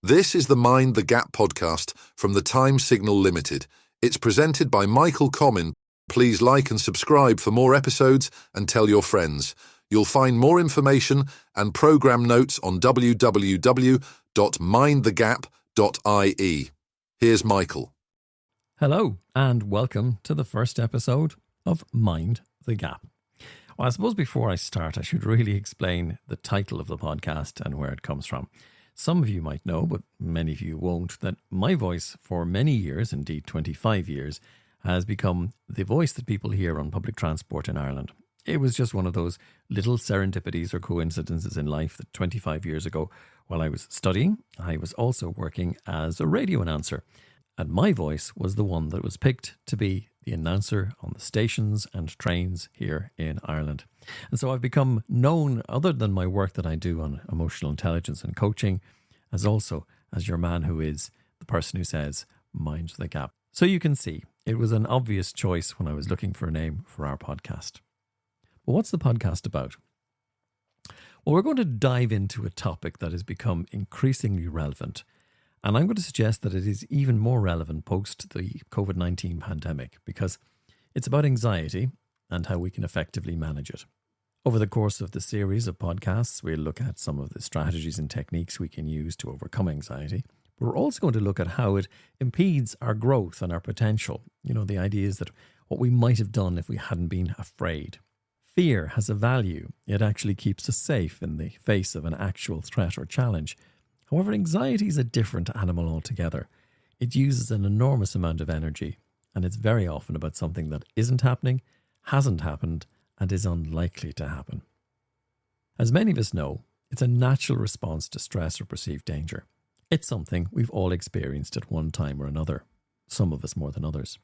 This is the Mind the Gap podcast from the Time Signal Limited. It's presented by Michael Comyn. Please like and subscribe for more episodes and tell your friends. You'll find more information and programme notes on www.mindthegap.ie. Here's Michael. Hello and welcome to the first episode of Mind the Gap. Well, I suppose before I start, I should really explain the title of the podcast and where it comes from. Some of you might know, but many of you won't, that my voice for many years, indeed 25 years, has become the voice that people hear on public transport in Ireland. It was just one of those little serendipities or coincidences in life that 25 years ago, while I was studying, I was also working as a radio announcer. And my voice was the one that was picked to be the announcer on the stations and trains here in Ireland. And so I've become known, other than my work that I do on emotional intelligence and coaching, as also as your man who is the person who says, mind the gap. So you can see, it was an obvious choice when I was looking for a name for our podcast. But what's the podcast about? Well, we're going to dive into a topic that has become increasingly relevant. And I'm going to suggest that it is even more relevant post the COVID-19 pandemic because it's about anxiety and how we can effectively manage it. Over the course of the series of podcasts, we'll look at some of the strategies and techniques we can use to overcome anxiety. But we're also going to look at how it impedes our growth and our potential. You know, the idea is that what we might have done if we hadn't been afraid. Fear has a value. It actually keeps us safe in the face of an actual threat or challenge. However, anxiety is a different animal altogether. It uses an enormous amount of energy, and it's very often about something that isn't happening, hasn't happened, and is unlikely to happen. As many of us know, it's a natural response to stress or perceived danger. It's something we've all experienced at one time or another, some of us more than others.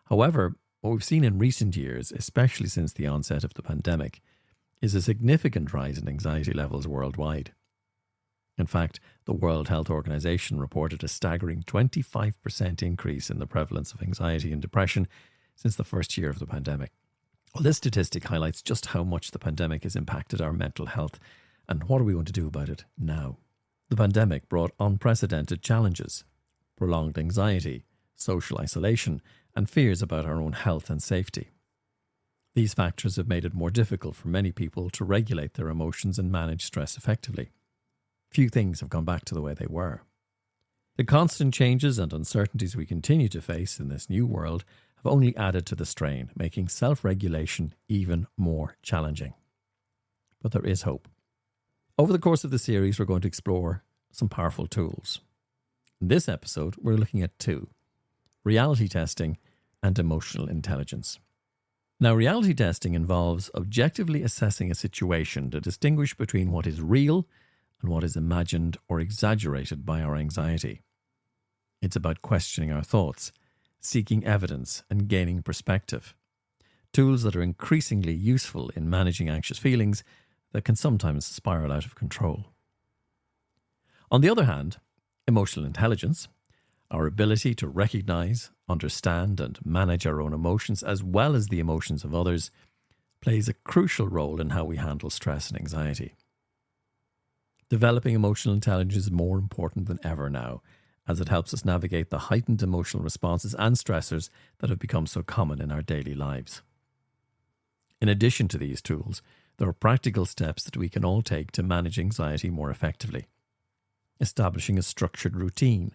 However, what we've seen in recent years, especially since the onset of the pandemic, is a significant rise in anxiety levels worldwide. In fact, the World Health Organization reported a staggering 25% increase in the prevalence of anxiety and depression since the first year of the pandemic. Well, this statistic highlights just how much the pandemic has impacted our mental health and what are we going to do about it now. The pandemic brought unprecedented challenges, prolonged anxiety, social isolation, and fears about our own health and safety. These factors have made it more difficult for many people to regulate their emotions and manage stress effectively. Few things have gone back to the way they were. The constant changes and uncertainties we continue to face in this new world have only added to the strain, making self-regulation even more challenging. But there is hope. Over the course of the series, we're going to explore some powerful tools. In this episode, we're looking at two: reality testing and emotional intelligence. Now, reality testing involves objectively assessing a situation to distinguish between what is real and what is imagined or exaggerated by our anxiety. It's about questioning our thoughts, seeking evidence, and gaining perspective. Tools that are increasingly useful in managing anxious feelings that can sometimes spiral out of control. On the other hand, emotional intelligence, our ability to recognize, understand, and manage our own emotions as well as the emotions of others, plays a crucial role in how we handle stress and anxiety. Developing emotional intelligence is more important than ever now, as it helps us navigate the heightened emotional responses and stressors that have become so common in our daily lives. In addition to these tools, there are practical steps that we can all take to manage anxiety more effectively. Establishing a structured routine,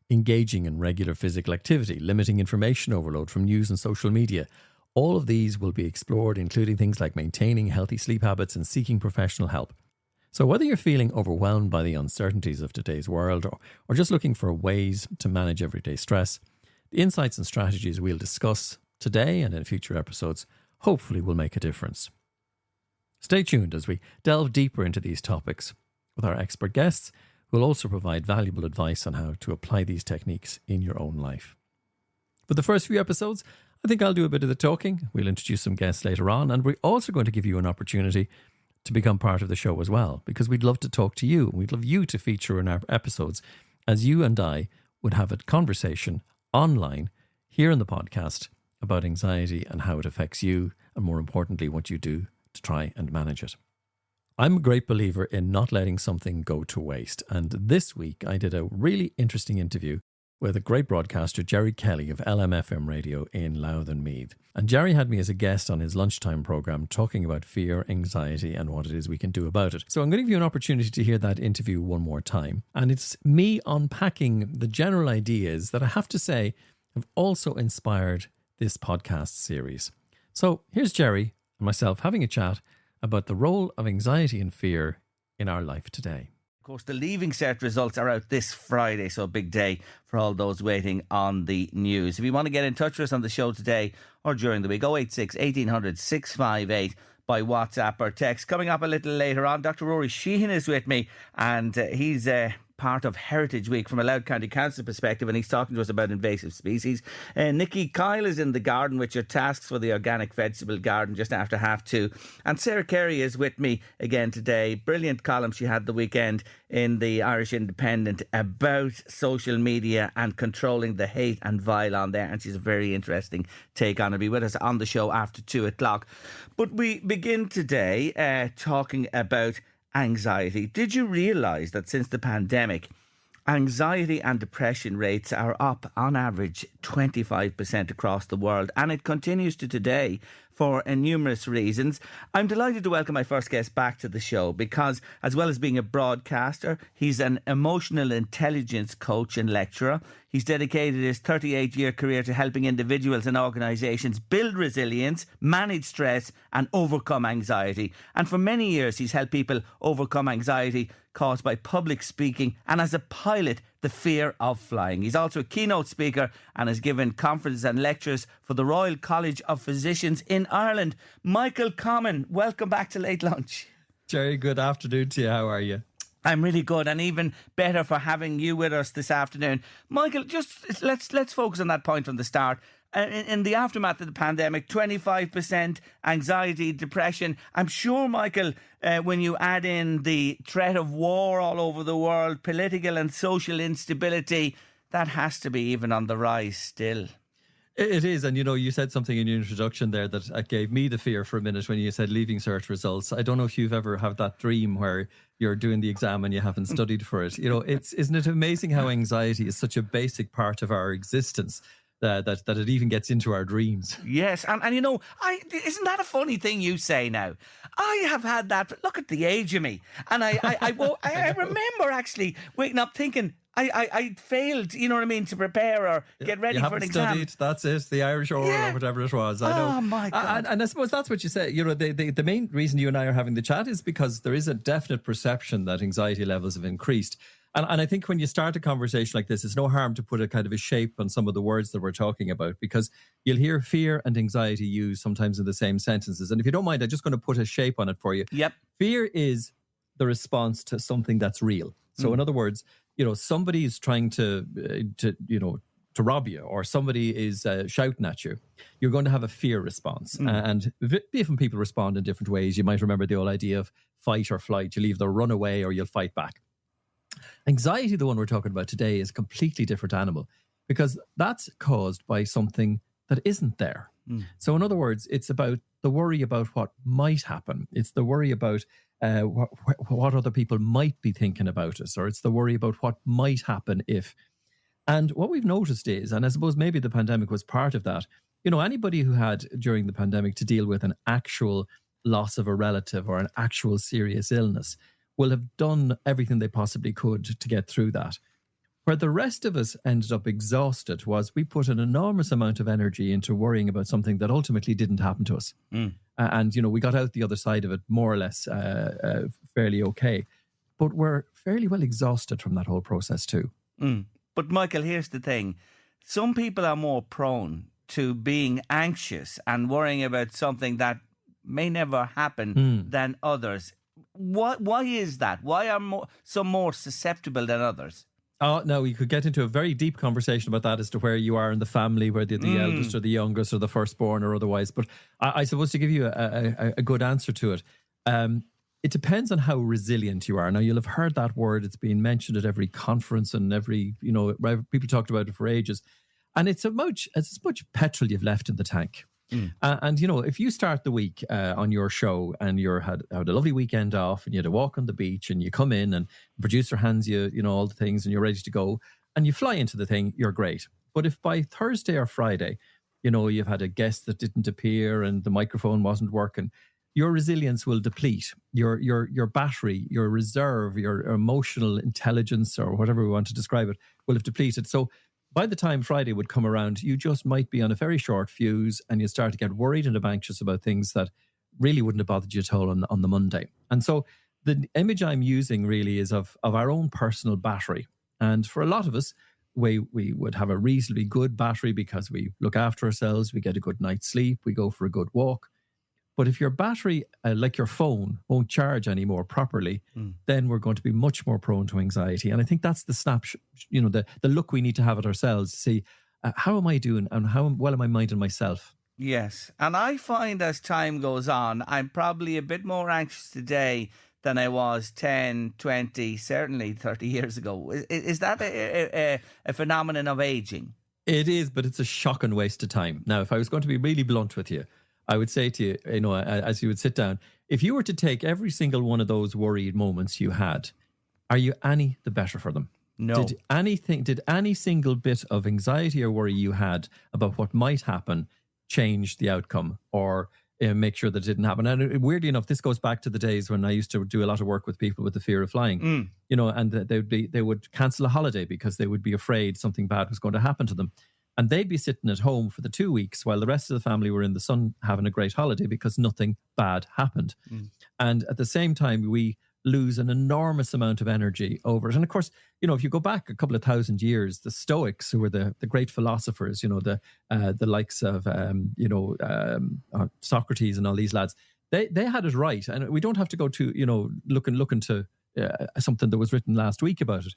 engaging in regular physical activity, limiting information overload from news and social media. All of these will be explored, including things like maintaining healthy sleep habits and seeking professional help. So whether you're feeling overwhelmed by the uncertainties of today's world or just looking for ways to manage everyday stress, the insights and strategies we'll discuss today and in future episodes hopefully will make a difference. Stay tuned as we delve deeper into these topics with our expert guests who will also provide valuable advice on how to apply these techniques in your own life. For the first few episodes, I think I'll do a bit of the talking. We'll introduce some guests later on, and we're also going to give you an opportunity to become part of the show as well, because we'd love to talk to you. We'd love you to feature in our episodes as you and I would have a conversation online here in the podcast about anxiety and how it affects you, and more importantly, what you do to try and manage it. I'm a great believer in not letting something go to waste. And this week I did a really interesting interview with a great broadcaster, Jerry Kelly of LMFM Radio in Louth and Meath. And Jerry had me as a guest on his lunchtime programme talking about fear, anxiety and what it is we can do about it. So I'm going to give you an opportunity to hear that interview one more time. And it's me unpacking the general ideas that I have to say have also inspired this podcast series. So here's Jerry and myself having a chat about the role of anxiety and fear in our life today. Of course, the Leaving Cert results are out this Friday, so a big day for all those waiting on the news. If you want to get in touch with us on the show today or during the week, 086 1800 658 by WhatsApp or text. Coming up a little later on, Dr. Rory Sheehan is with me, and he's part of Heritage Week from a Louth County Council perspective, and he's talking to us about invasive species. Nikki Kyle is in the garden with your tasks for the organic vegetable garden just after 2:30. And Sarah Carey is with me again today. Brilliant column she had the weekend in the Irish Independent about social media and controlling the hate and vile on there, and she's a very interesting take on it. Be with us on the show after 2:00. But we begin today talking about anxiety. Did you realise that since the pandemic, anxiety and depression rates are up on average 25% across the world, and it continues to today for numerous reasons? I'm delighted to welcome my first guest back to the show because, as well as being a broadcaster, he's an emotional intelligence coach and lecturer. He's dedicated his 38-year career to helping individuals and organisations build resilience, manage stress and overcome anxiety. And for many years, he's helped people overcome anxiety caused by public speaking and, as a pilot, the fear of flying. He's also a keynote speaker and has given conferences and lectures for the Royal College of Physicians in Ireland. Michael Comyn, welcome back to Late Lunch. Jerry, good afternoon to you. How are you? I'm really good, and even better for having you with us this afternoon. Michael, just let's focus on that point from the start. In the aftermath of the pandemic, 25% anxiety, depression. I'm sure, Michael, when you add in the threat of war all over the world, political and social instability, that has to be even on the rise still. It is, and you said something in your introduction there that gave me the fear for a minute when you said Leaving Cert results. I don't know if you've ever had that dream where you're doing the exam and you haven't studied for it. Isn't it amazing how anxiety is such a basic part of our existence? That it even gets into our dreams. Yes, and isn't that a funny thing you say now? I have had that. Look at the age of me, and I remember actually waking up thinking I failed. You know what I mean, to prepare or get ready for an exam. Studied, that's it. The Irish oral or whatever it was. I know. Oh my God! And I suppose that's what you say. The main reason you and I are having the chat is because there is a definite perception that anxiety levels have increased. And I think when you start a conversation like this, it's no harm to put a kind of a shape on some of the words that we're talking about, because you'll hear fear and anxiety used sometimes in the same sentences. And if you don't mind, I'm just going to put a shape on it for you. Yep. Fear is the response to something that's real. So in other words, somebody is trying to rob you, or somebody is shouting at you. You're going to have a fear response. And different people respond in different ways. You might remember the old idea of fight or flight. You'll either run away or you'll fight back. Anxiety, the one we're talking about today, is a completely different animal, because that's caused by something that isn't there. So in other words, it's about the worry about what might happen. It's the worry about what other people might be thinking about us, or it's the worry about what might happen if. And what we've noticed is, and I suppose maybe the pandemic was part of that, anybody who had during the pandemic to deal with an actual loss of a relative or an actual serious illness will have done everything they possibly could to get through that. Where the rest of us ended up exhausted was we put an enormous amount of energy into worrying about something that ultimately didn't happen to us. And, we got out the other side of it more or less fairly okay. But we're fairly well exhausted from that whole process too. But Michael, here's the thing. Some people are more prone to being anxious and worrying about something that may never happen than others. Why is that? Why are some more susceptible than others? Oh, no, we could get into a very deep conversation about that as to where you are in the family, whether you're the eldest or the youngest or the firstborn or otherwise. But I suppose to give you a good answer to it, it depends on how resilient you are. Now, you'll have heard that word. It's been mentioned at every conference and every, people talked about it for ages. And it's as much petrol you've left in the tank. And, if you start the week on your show and you had a lovely weekend off and you had a walk on the beach and you come in and the producer hands you, all the things and you're ready to go and you fly into the thing, you're great. But if by Thursday or Friday, you've had a guest that didn't appear and the microphone wasn't working, your resilience will deplete. Your battery, your reserve, your emotional intelligence, or whatever we want to describe it, will have depleted. So by the time Friday would come around, you just might be on a very short fuse and you start to get worried and anxious about things that really wouldn't have bothered you at all on the Monday. And so the image I'm using really is of our own personal battery. And for a lot of us, we would have a reasonably good battery because we look after ourselves, we get a good night's sleep, we go for a good walk. But if your battery, like your phone, won't charge anymore properly, then we're going to be much more prone to anxiety. And I think that's the snapshot, the look we need to have at ourselves to see, how am I doing and how well am I minding myself? Yes. And I find as time goes on, I'm probably a bit more anxious today than I was 10, 20, certainly 30 years ago. Is that a phenomenon of aging? It is, but it's a shocking waste of time. Now, if I was going to be really blunt with you, I would say to you, as you would sit down, if you were to take every single one of those worried moments you had, are you any the better for them? No. Did any single bit of anxiety or worry you had about what might happen change the outcome or make sure that it didn't happen? And weirdly enough, this goes back to the days when I used to do a lot of work with people with the fear of flying, and they would cancel a holiday because they would be afraid something bad was going to happen to them. And they'd be sitting at home for the 2 weeks while the rest of the family were in the sun having a great holiday because nothing bad happened. And at the same time, we lose an enormous amount of energy over it. And of course, if you go back a couple of thousand years, the Stoics, who were the great philosophers, the likes of, Socrates and all these lads, they had it right. And we don't have to go to, look into something that was written last week about it.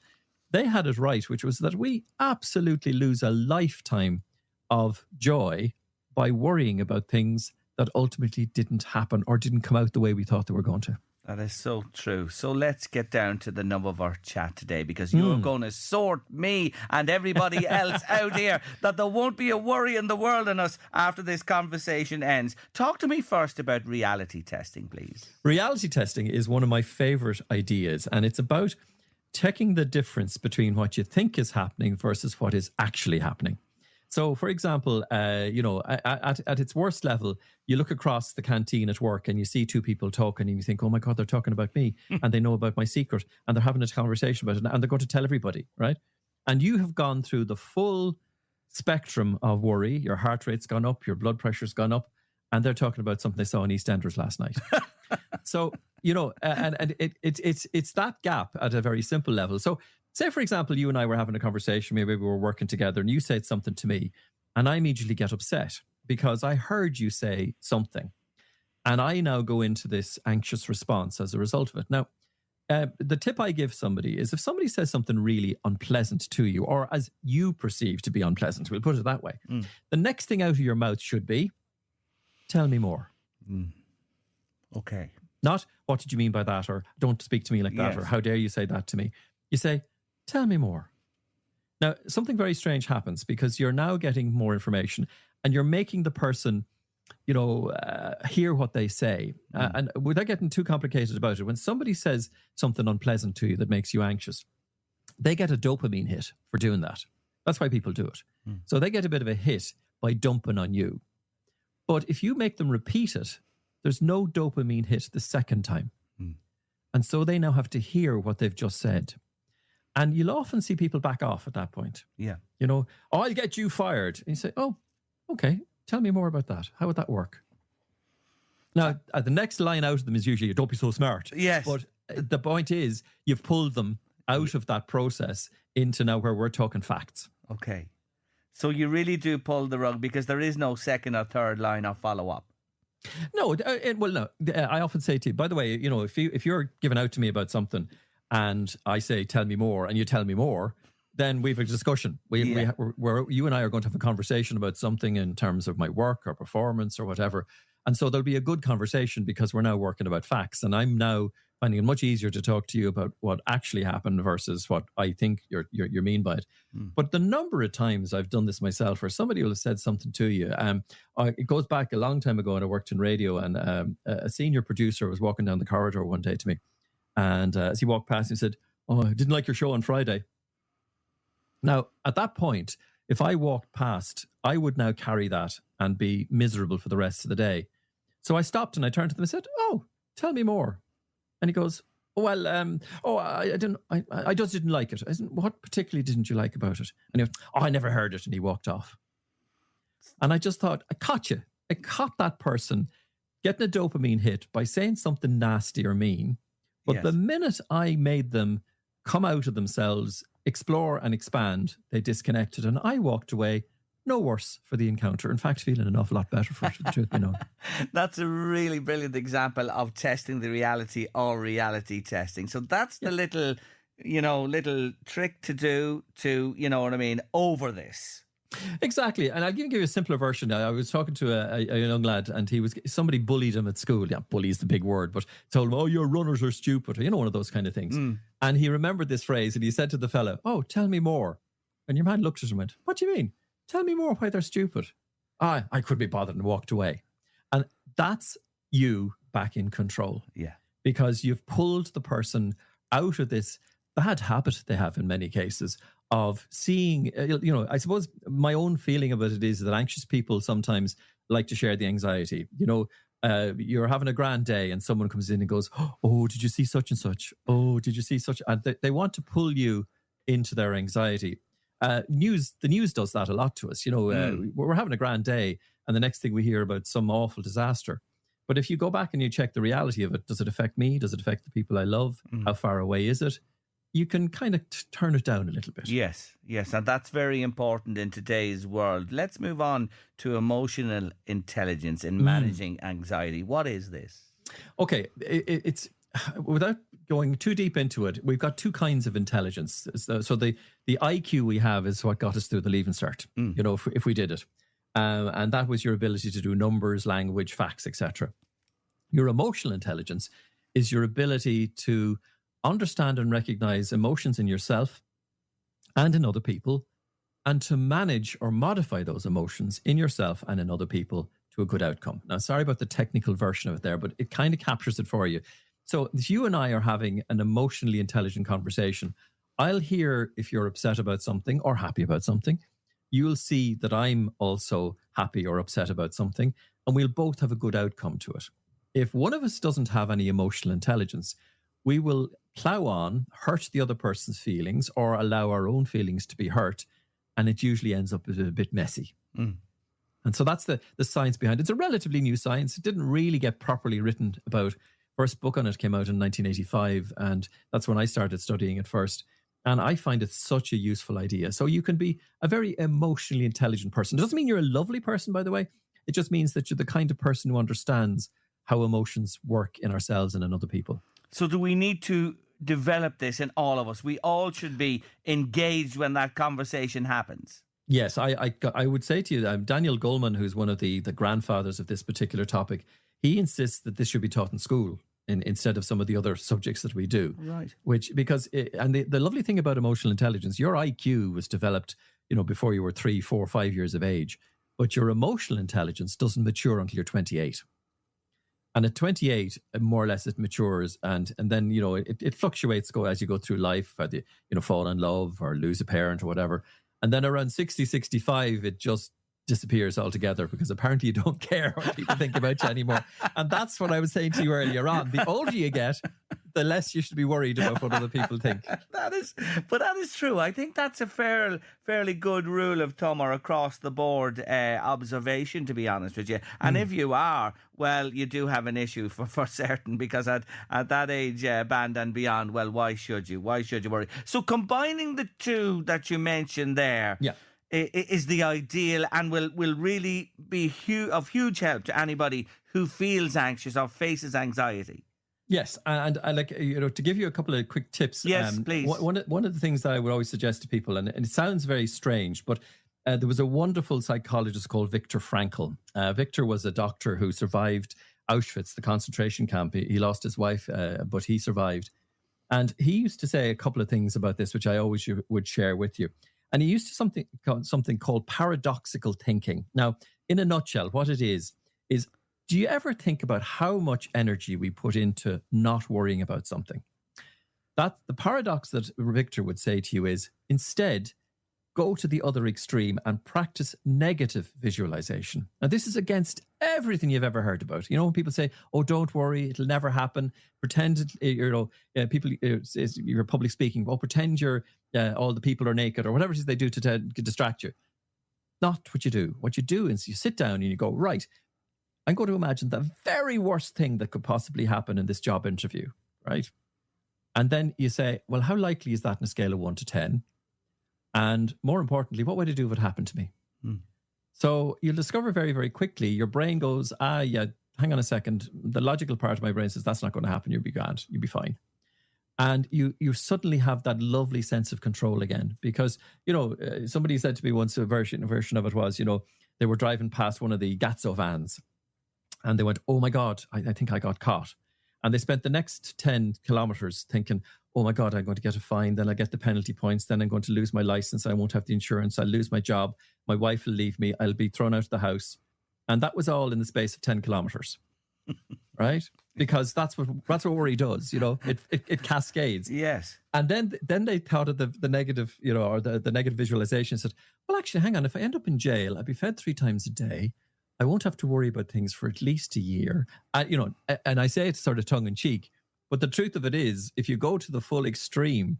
They had it right, which was that we absolutely lose a lifetime of joy by worrying about things that ultimately didn't happen or didn't come out the way we thought they were going to. That is so true. So let's get down to the nub of our chat today, because you're going to sort me and everybody else out here that there won't be a worry in the world in us after this conversation ends. Talk to me first about reality testing, please. Reality testing is one of my favourite ideas, and it's about checking the difference between what you think is happening versus what is actually happening. So, for example, at its worst level, you look across the canteen at work and you see two people talking and you think, oh my God, they're talking about me and they know about my secret and they're having a conversation about it and they're going to tell everybody, right? And you have gone through the full spectrum of worry. Your heart rate's gone up, your blood pressure's gone up, and they're talking about something they saw in EastEnders last night. So, it's that gap at a very simple level. So say, for example, you and I were having a conversation, maybe we were working together and you said something to me and I immediately get upset because I heard you say something and I now go into this anxious response as a result of it. Now, the tip I give somebody is if somebody says something really unpleasant to you or as you perceive to be unpleasant, we'll put it that way, the next thing out of your mouth should be, tell me more. Okay. Not, what did you mean by that? Or don't speak to me like that. Or how dare you say that to me? You say, tell me more. Now, something very strange happens because you're now getting more information and you're making the person, hear what they say. And without getting too complicated about it, when somebody says something unpleasant to you that makes you anxious, they get a dopamine hit for doing that. That's why people do it. So they get a bit of a hit by dumping on you. But if you make them repeat it, there's no dopamine hit the second time. And so they now have to hear what they've just said. And you'll often see people back off at that point. Yeah. I'll get you fired. And you say, oh, okay, tell me more about that. How would that work? Now, the next line out of them is usually, don't be so smart. Yes. But the point is, you've pulled them out of that process into now where we're talking facts. Okay. So you really do pull the rug because there is no second or third line of follow-up. No, no. I often say to you, by the way, if you're giving out to me about something and I say, tell me more, and you tell me more, then we have a discussion. You and I are going to have a conversation about something in terms of my work or performance or whatever. And so there'll be a good conversation because we're now working about facts. And I'm now finding it much easier to talk to you about what actually happened versus what I think you mean by it. But the number of times I've done this myself, or somebody will have said something to you, it goes back a long time ago, and I worked in radio, and a senior producer was walking down the corridor one day to me, and as he walked past, he said, "Oh, I didn't like your show on Friday." Now, at that point, if I walked past, I would now carry that and be miserable for the rest of the day. So I stopped and I turned to them and said, "Oh, tell me more." And he goes, "Well, I just didn't like it." I said, "What particularly didn't you like about it?" And he went, "Oh, I never heard it." And he walked off. And I just thought, I caught you. I caught that person getting a dopamine hit by saying something nasty or mean. But the minute I made them come out of themselves, explore and expand, they disconnected. And I walked away no worse for the encounter. In fact, feeling an awful lot better for it, the truth be known. That's a really brilliant example of testing the reality or reality testing. So that's the little trick to do to, you know what I mean, over this. Exactly. And I'll give you a simpler version. I was talking to a young lad, and somebody bullied him at school. Yeah, bully is the big word, but told him, "Oh, your runners are stupid," or, one of those kind of things. And he remembered this phrase, and he said to the fella, "Oh, tell me more." And your man looked at him and went, "What do you mean? Tell me more why they're stupid." I couldn't be bothered, and walked away. And that's you back in control. Yeah. Because you've pulled the person out of this bad habit they have in many cases of seeing, I suppose my own feeling about it is that anxious people sometimes like to share the anxiety. You're having a grand day and someone comes in and goes, "Oh, did you see such and such? Oh, did you see such?" And they want to pull you into their anxiety. The news does that a lot to us. We're having a grand day, and the next thing we hear about some awful disaster. But if you go back and you check the reality of it, does it affect me? Does it affect the people I love? How far away is it? You can kind of turn it down a little bit. Yes, and that's very important in today's world. Let's move on to emotional intelligence in managing anxiety. What is this? Okay, it's without going too deep into it, we've got two kinds of intelligence. So the IQ we have is what got us through the Leaving Cert, if we did it. And that was your ability to do numbers, language, facts, etc. Your emotional intelligence is your ability to understand and recognize emotions in yourself and in other people, and to manage or modify those emotions in yourself and in other people to a good outcome. Now, sorry about the technical version of it there, but it kind of captures it for you. So if you and I are having an emotionally intelligent conversation, I'll hear if you're upset about something or happy about something. You'll see that I'm also happy or upset about something, and we'll both have a good outcome to it. If one of us doesn't have any emotional intelligence, we will plow on, hurt the other person's feelings, or allow our own feelings to be hurt, and it usually ends up a bit messy. And so that's the science behind it. It's a relatively new science. It didn't really get properly written about. First book on it came out in 1985, and that's when I started studying it first. And I find it such a useful idea. So you can be a very emotionally intelligent person. It doesn't mean you're a lovely person, by the way. It just means that you're the kind of person who understands how emotions work in ourselves and in other people. So do we need to develop this in all of us? We all should be engaged when that conversation happens. Yes, I would say to you, Daniel Goleman, who's one of the grandfathers of this particular topic, he insists that this should be taught in school instead of some of the other subjects that we do. Right. The lovely thing about emotional intelligence, your IQ was developed, before you were 3, 4, 5 years of age, but your emotional intelligence doesn't mature until you're 28. And at 28, more or less, it matures, and then it fluctuates as you go through life, whether you fall in love or lose a parent or whatever. And then around 60, 65, it just disappears altogether, because apparently you don't care what people think about you anymore. And that's what I was saying to you earlier on. The older you get, the less you should be worried about what other people think. That is true. I think that's a fairly good rule of thumb or across the board observation, to be honest with you. And if you are, well, you do have an issue for certain, because at that age band and beyond, well, why should you worry? So combining the two that you mentioned there, is the ideal, and will really be of huge help to anybody who feels anxious or faces anxiety. Yes, and I to give you a couple of quick tips. Yes, please. One of the things that I would always suggest to people, and it sounds very strange, but there was a wonderful psychologist called Viktor Frankl. Viktor was a doctor who survived Auschwitz, the concentration camp. He lost his wife, but he survived. And he used to say a couple of things about this, which I always would share with you. And he used to something called paradoxical thinking. Now, in a nutshell, what it is do you ever think about how much energy we put into not worrying about something? That the paradox that Victor would say to you is, instead, go to the other extreme and practice negative visualization. Now, this is against everything you've ever heard about. You know, when people say, oh, don't worry, it'll never happen. Pretend, people, you're public speaking, oh, pretend all the people are naked, or whatever it is they do to distract you. Not what you do. What you do is you sit down and you go, right, I'm going to imagine the very worst thing that could possibly happen in this job interview, right? And then you say, well, how likely is that on a scale of 1 to 10? And more importantly, what would I do if it happened to me? So you'll discover very, very quickly, your brain goes, yeah, hang on a second. The logical part of my brain says, that's not going to happen. You'll be grand. You'll be fine. And you suddenly have that lovely sense of control again. Because, somebody said to me once, a version of it was, they were driving past one of the Gatso vans. And they went, oh my God, I think I got caught. And they spent the next 10 kilometers thinking, oh my God, I'm going to get a fine. Then I get the penalty points. Then I'm going to lose my license. I won't have the insurance. I'll lose my job. My wife will leave me. I'll be thrown out of the house. And that was all in the space of 10 kilometers. Right? Because that's what worry does. It cascades. Yes. And then they thought of the negative, or the negative visualization, said, well, actually, hang on. If I end up in jail, I'll be fed 3 times a day. I won't have to worry about things for at least a year. And I say it sort of tongue in cheek, but the truth of it is, if you go to the full extreme,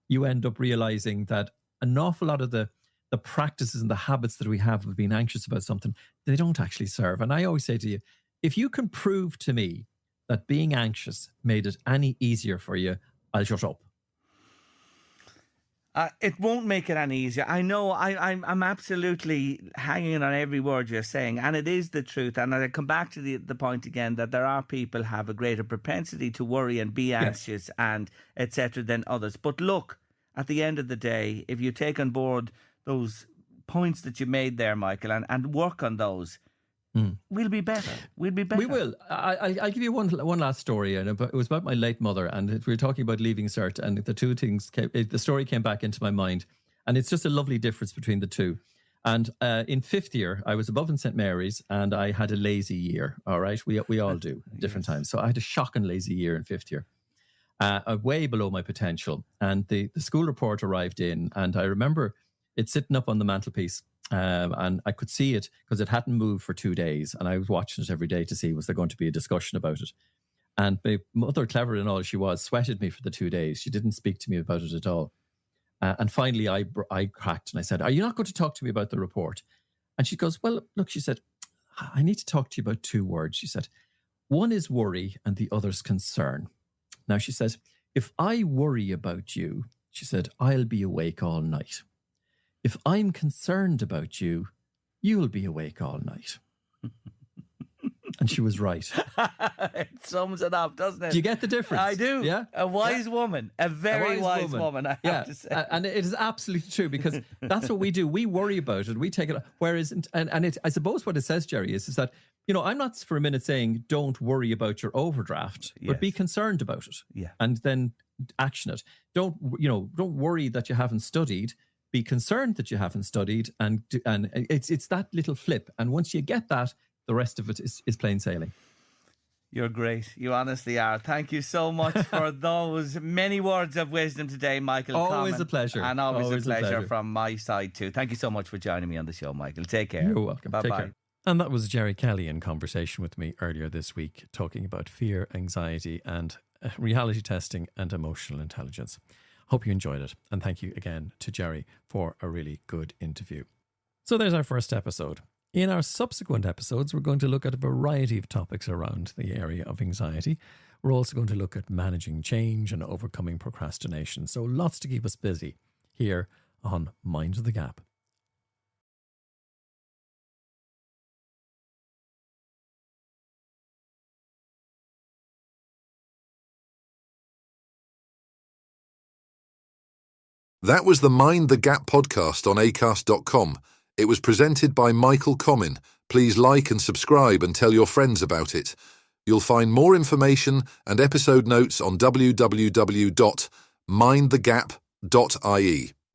you end up realizing that an awful lot of the practices and the habits that we have of being anxious about something, they don't actually serve. And I always say to you, if you can prove to me that being anxious made it any easier for you, I'll shut up. It won't make it any easier. I know I'm absolutely hanging on every word you're saying, and it is the truth. And I come back to the point again that there are people who have a greater propensity to worry and be anxious and etc. than others. But look, at the end of the day, if you take on board those points that you made there, Michael, and work on those, we'll be better. We'll be better. We will. I'll give you one last story, and it was about my late mother. And we were talking about leaving cert, and the two things the story came back into my mind, and it's just a lovely difference between the two. And in 5th year, I was above in St. Mary's, and I had a lazy year. All right, we all do at different times. So I had a shocking lazy year in 5th year, way below my potential. And the school report arrived in, and I remember it sitting up on the mantelpiece. And I could see it because it hadn't moved for 2 days, and I was watching it every day to see was there going to be a discussion about it. And my mother, clever and all she was, sweated me for the 2 days. She didn't speak to me about it at all. And finally, I cracked and I said, "Are you not going to talk to me about the report?" And she goes, "Well, look," she said, "I need to talk to you about 2 words." She said, "One is worry and the other's concern." Now, she says, "If I worry about you," she said, "I'll be awake all night. If I'm concerned about you, you'll be awake all night." And she was right. It sums it up, doesn't it? Do you get the difference? I do. Yeah. A wise woman. A very wise woman, I have to say. And it is absolutely true, because that's what we do. We worry about it. We take it. Whereas, I suppose what it says, Jerry, is that, I'm not for a minute saying don't worry about your overdraft, but be concerned about it. Yeah. And then action it. Don't worry that you haven't studied. Be concerned that you haven't studied, and it's that little flip. And once you get that, the rest of it is plain sailing. You're great. You honestly are. Thank you so much for those many words of wisdom today, Michael Comyn. Always a pleasure. And always a pleasure from my side too. Thank you so much for joining me on the show, Michael. Take care. You're welcome. Bye-bye. Take care. And that was Jerry Kelly in conversation with me earlier this week, talking about fear, anxiety, and reality testing and emotional intelligence. Hope you enjoyed it, and thank you again to Jerry for a really good interview. So there's our first episode. In our subsequent episodes, we're going to look at a variety of topics around the area of anxiety. We're also going to look at managing change and overcoming procrastination. So lots to keep us busy here on Mind the Gap. That was the Mind the Gap podcast on acast.com. It was presented by Michael Comyn. Please like and subscribe and tell your friends about it. You'll find more information and episode notes on www.mindthegap.ie.